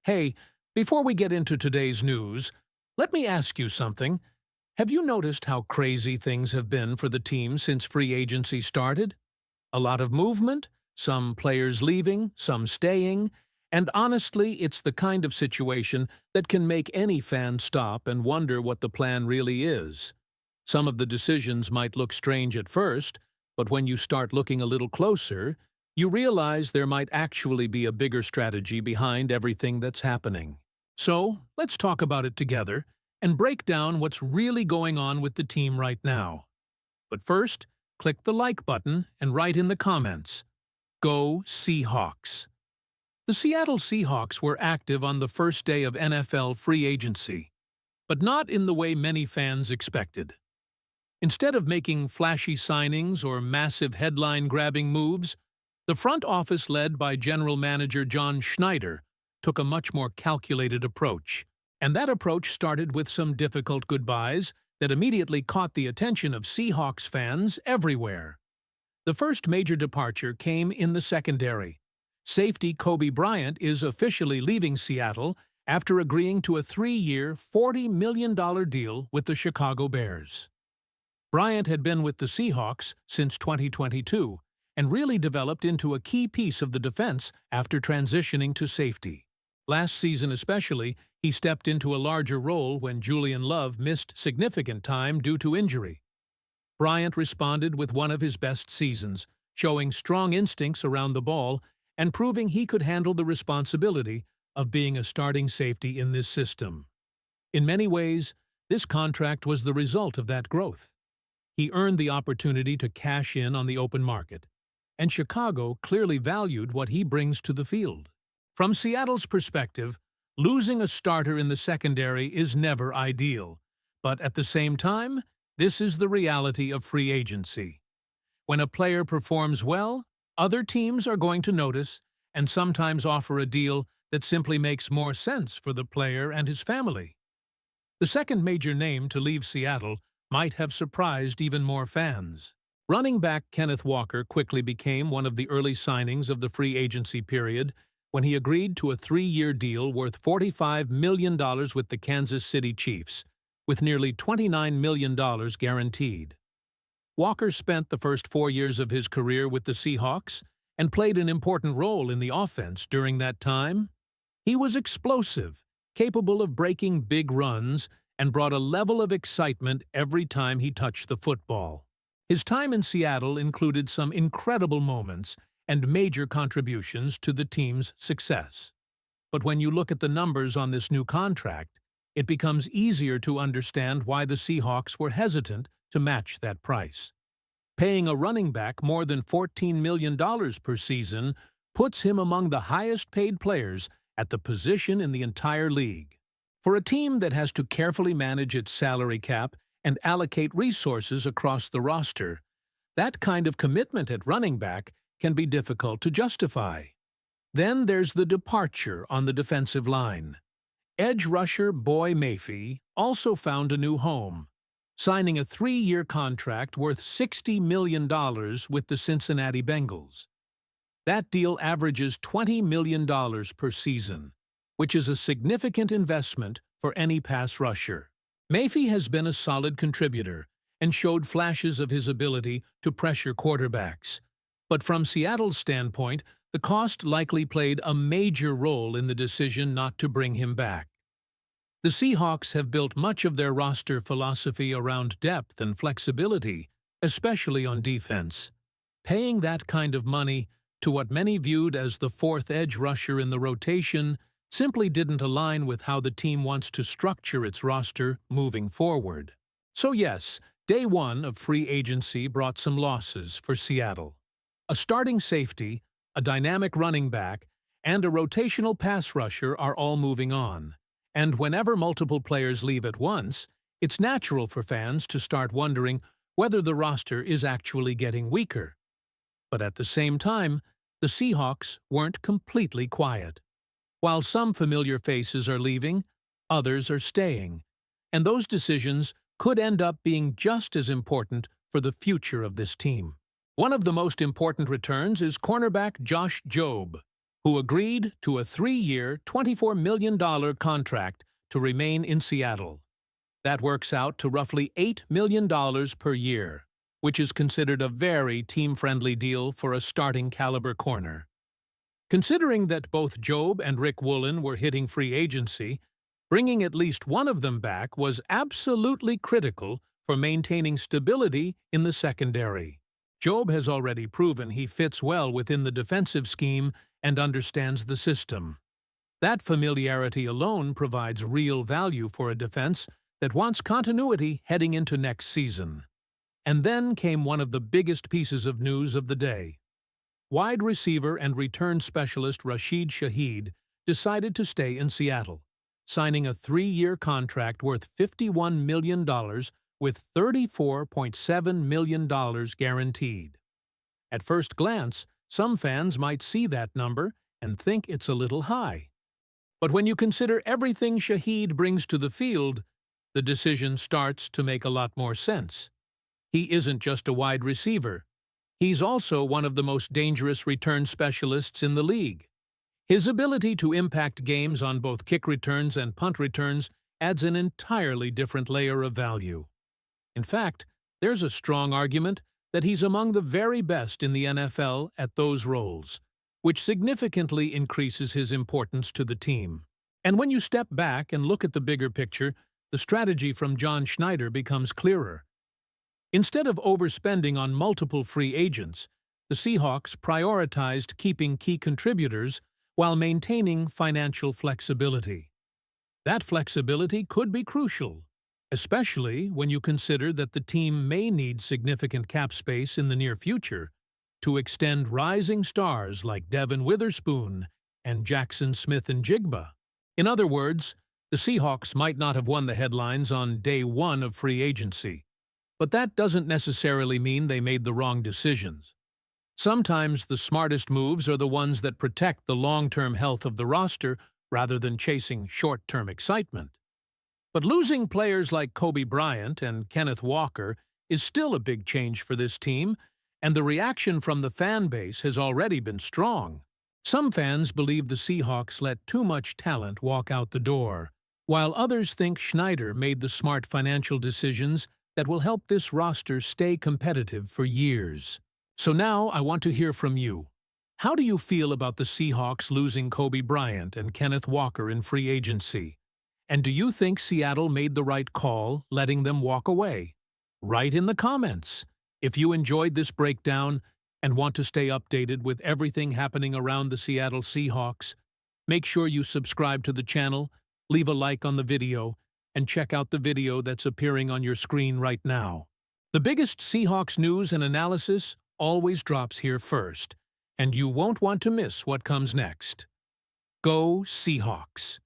Hey, before we get into today's news, let me ask you something. Have you noticed how crazy things have been for the team since free agency started? A lot of movement, some players leaving, some staying, and honestly, it's the kind of situation that can make any fan stop and wonder what the plan really is. Some of the decisions might look strange at first, but when you start looking a little closer, you realize there might actually be a bigger strategy behind everything that's happening. So, let's talk about it together and break down what's really going on with the team right now. But first, click the like button and write in the comments, "Go Seahawks." The Seattle Seahawks were active on the first day of NFL free agency, but not in the way many fans expected. Instead of making flashy signings or massive headline-grabbing moves, the front office led by General Manager John Schneider took a much more calculated approach. And that approach started with some difficult goodbyes that immediately caught the attention of Seahawks fans everywhere. The first major departure came in the secondary. Safety Kobe Bryant is officially leaving Seattle after agreeing to a 3-year, $40 million deal with the Chicago Bears. Bryant had been with the Seahawks since 2022 and really developed into a key piece of the defense after transitioning to safety. Last season especially, he stepped into a larger role when Julian Love missed significant time due to injury. Bryant responded with one of his best seasons, showing strong instincts around the ball and proving he could handle the responsibility of being a starting safety in this system. In many ways, this contract was the result of that growth. He earned the opportunity to cash in on the open market, and Chicago clearly valued what he brings to the field. From Seattle's perspective, losing a starter in the secondary is never ideal, but at the same time, this is the reality of free agency. When a player performs well, other teams are going to notice and sometimes offer a deal that simply makes more sense for the player and his family. The second major name to leave Seattle might have surprised even more fans. Running back Kenneth Walker quickly became one of the early signings of the free agency period when he agreed to a 3-year deal worth $45 million with the Kansas City Chiefs, with nearly $29 million guaranteed. Walker spent the first 4 years of his career with the Seahawks and played an important role in the offense during that time. He was explosive, capable of breaking big runs, and brought a level of excitement every time he touched the football. His time in Seattle included some incredible moments and major contributions to the team's success. But when you look at the numbers on this new contract, it becomes easier to understand why the Seahawks were hesitant to match that price. Paying a running back more than $14 million per season puts him among the highest-paid players at the position in the entire league. For a team that has to carefully manage its salary cap and allocate resources across the roster, that kind of commitment at running back can be difficult to justify. Then there's the departure on the defensive line. Edge rusher Boy Mayfield also found a new home, signing a 3-year contract worth $60 million with the Cincinnati Bengals. That deal averages $20 million per season, which is a significant investment for any pass rusher. Mayfield has been a solid contributor and showed flashes of his ability to pressure quarterbacks. But from Seattle's standpoint, the cost likely played a major role in the decision not to bring him back. The Seahawks have built much of their roster philosophy around depth and flexibility, especially on defense. Paying that kind of money to what many viewed as the fourth edge rusher in the rotation simply didn't align with how the team wants to structure its roster moving forward. So yes, day one of free agency brought some losses for Seattle. A starting safety, a dynamic running back, and a rotational pass rusher are all moving on. And whenever multiple players leave at once, it's natural for fans to start wondering whether the roster is actually getting weaker. But at the same time, the Seahawks weren't completely quiet. While some familiar faces are leaving, others are staying. And those decisions could end up being just as important for the future of this team. One of the most important returns is cornerback Josh Jobe. who agreed to a 3-year, $24 million contract to remain in Seattle. That works out to roughly $8 million per year, which is considered a very team-friendly deal for a starting-caliber corner. Considering that both Jobe and Rick Woolen were hitting free agency, bringing at least one of them back was absolutely critical for maintaining stability in the secondary. Jobe has already proven he fits well within the defensive scheme and understands the system. That familiarity alone provides real value for a defense that wants continuity heading into next season. And then came one of the biggest pieces of news of the day. Wide receiver and return specialist Rashid Shaheed decided to stay in Seattle, signing a 3-year contract worth $51 million with $34.7 million guaranteed. At first glance, some fans might see that number and think it's a little high. But when you consider everything Shaheed brings to the field, the decision starts to make a lot more sense. He isn't just a wide receiver. He's also one of the most dangerous return specialists in the league. His ability to impact games on both kick returns and punt returns adds an entirely different layer of value. In fact, there's a strong argument that he's among the very best in the NFL at those roles, which significantly increases his importance to the team. And when you step back and look at the bigger picture, the strategy from John Schneider becomes clearer. Instead of overspending on multiple free agents, the Seahawks prioritized keeping key contributors while maintaining financial flexibility. That flexibility could be crucial, especially when you consider that the team may need significant cap space in the near future to extend rising stars like Devin Witherspoon and Jaxon Smith-Njigba. In other words, the Seahawks might not have won the headlines on day one of free agency, but that doesn't necessarily mean they made the wrong decisions. Sometimes the smartest moves are the ones that protect the long-term health of the roster rather than chasing short-term excitement. But losing players like Kobe Bryant and Kenneth Walker is still a big change for this team, and the reaction from the fan base has already been strong. Some fans believe the Seahawks let too much talent walk out the door, while others think Schneider made the smart financial decisions that will help this roster stay competitive for years. So now I want to hear from you. How do you feel about the Seahawks losing Kobe Bryant and Kenneth Walker in free agency? And do you think Seattle made the right call letting them walk away? Write in the comments. If you enjoyed this breakdown and want to stay updated with everything happening around the Seattle Seahawks, make sure you subscribe to the channel, leave a like on the video, and check out the video that's appearing on your screen right now. The biggest Seahawks news and analysis always drops here first, and you won't want to miss what comes next. Go Seahawks!